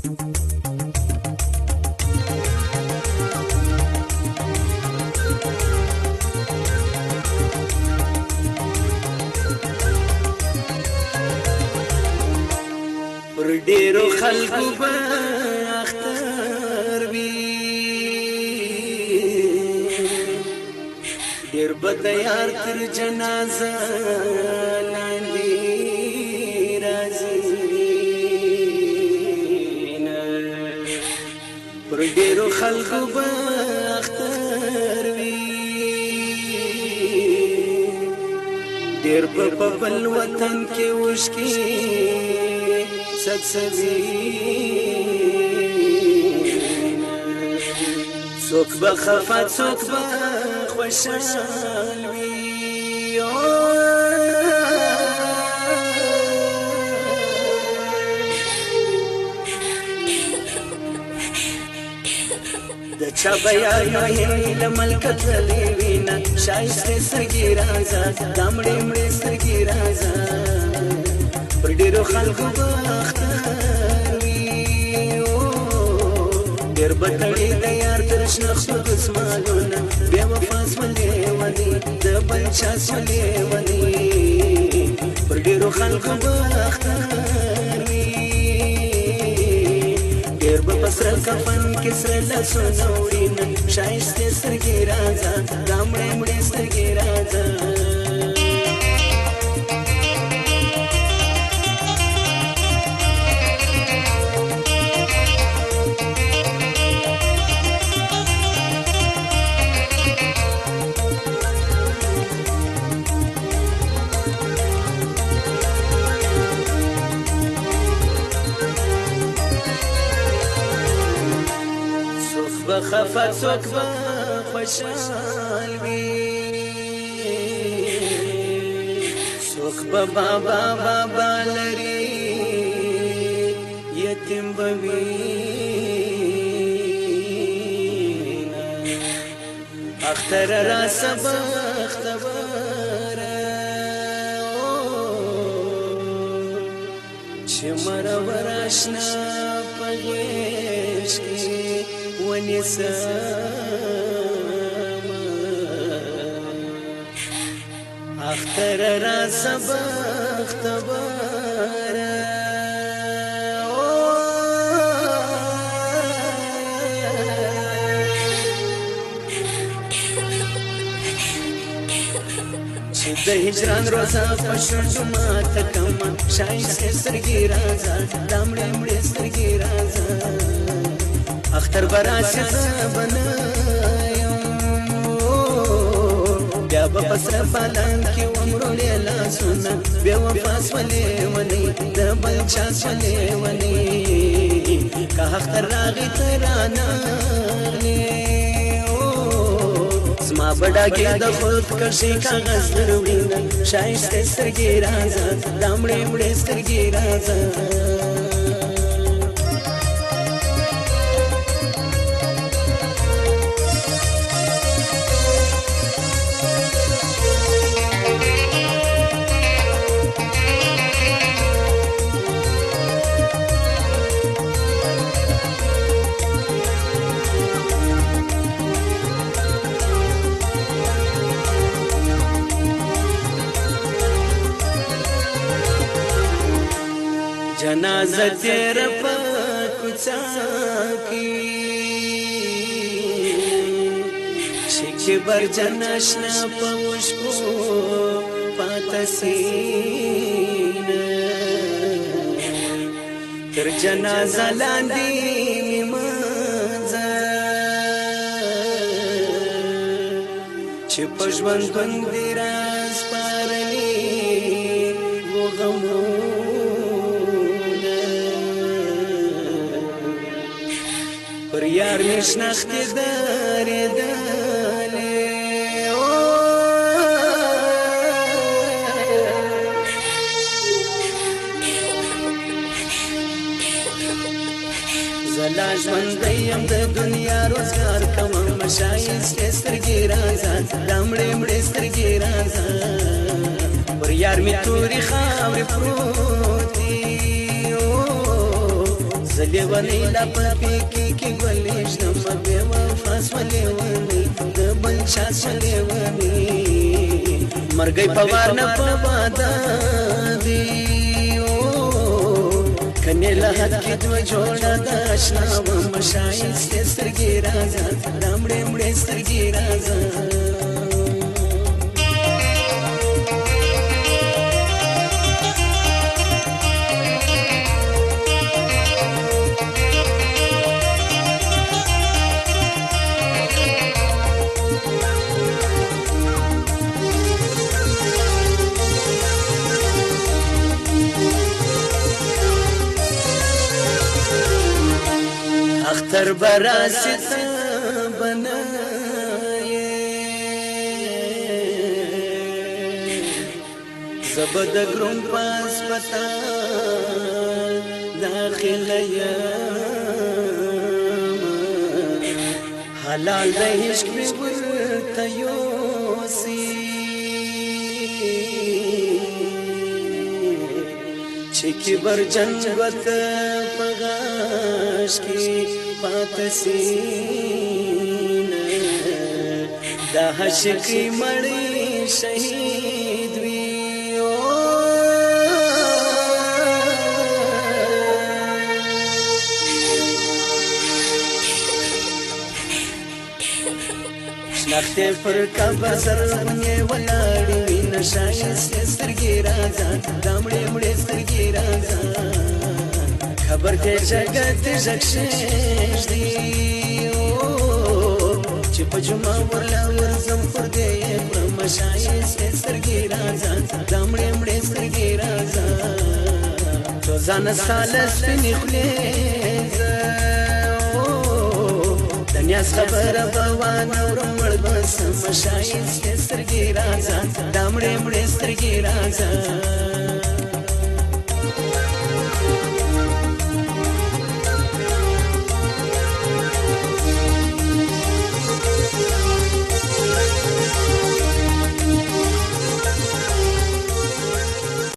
پر ډیرو خلکو به اختر وي ډیر به د یار تر جنازه لاندې راځي پر ډیرو خلکو به اختر وي ډیر به په بل وطن کې وشکي څوک به خفه څوک به خوشحال وي د چا به یار یې له ملکه تللې وینه ښایستې سترګې راځه دا مړې مړې سترګې راځه پر ډیرو خلکو به اختر وي ډیر به تړي د یار تر شنختو دسمالونه بې وفا سولې ونې د بل چا سولې ونې پر ډیرو خلکو به اختر وي ډیر به په سره کفن کې سره لاسونه وړینه ښایستې سترګې راځه دا مړې مړې سترګې راځه خفه څوک به خوشحال وي څوک به بابا بابا لري یتیم به وي اختر راسه بختوره چې مرور اشنا په غېږ کې ونسامه اختر راسه بختوره چې د هجران روزه په شونډو ماته کړمه ښایستې سترګې راځه دا مړې مړې سترګې راځه اختر براسي زه نه یم بیا به په سره پالان کې ومرولې لاسونه بې وفا سولې ونې د بل چا سولې ونې که اختر راغی ته رانغلې زما بډاګې د خودکشۍ کاغذ دروړینه ښایستې سترګې راځه دا مړې مړې سترګې راځه جنازه تیر په کوڅه کې چې برجن اشنا په مشکو پاته سینه تر جنازه لاندې مې منځه چې په ژوندون دې راسپارلي و غمونه پر یار مې شنختې درېدلې زه لا ژوندی یم د دنیا روزګار کوم ښایستې سترګې راځه دا مړې مړې سترګې راځه پر یار مې تورې خاورې پروت دي زلیونی لا پپیکی کی گلیش نم بے وفا سولیونی دبل چا سولیونی مرګي پوار نه پوادا دی کنه له حد کې تو جوړه د آشنا و مشایست سترګې راځه دامړې مړې سترګې راځه اختر براست بنائے زبد گرم پاس پتا داخل حلال دا عشق میں ورطا یوسی چکی بر جنبت پغاش کی پاتسین دا حشقی مڑی شہید وی شناخته پر کبزر بنی ولاړی وی نشایست سترګې راځه دامړې مړې سترګې راځه خبر ته جګت زکشش دی چې په جمعه ورلا ورزم پر دې پر مشایست سترګې راځه دامړې مړې سترګې راځه تو ځان سالس نخلې دنیا's خبره بوان اورم مړ بس مشایست سترګې راځه دامړې مړې سترګې راځه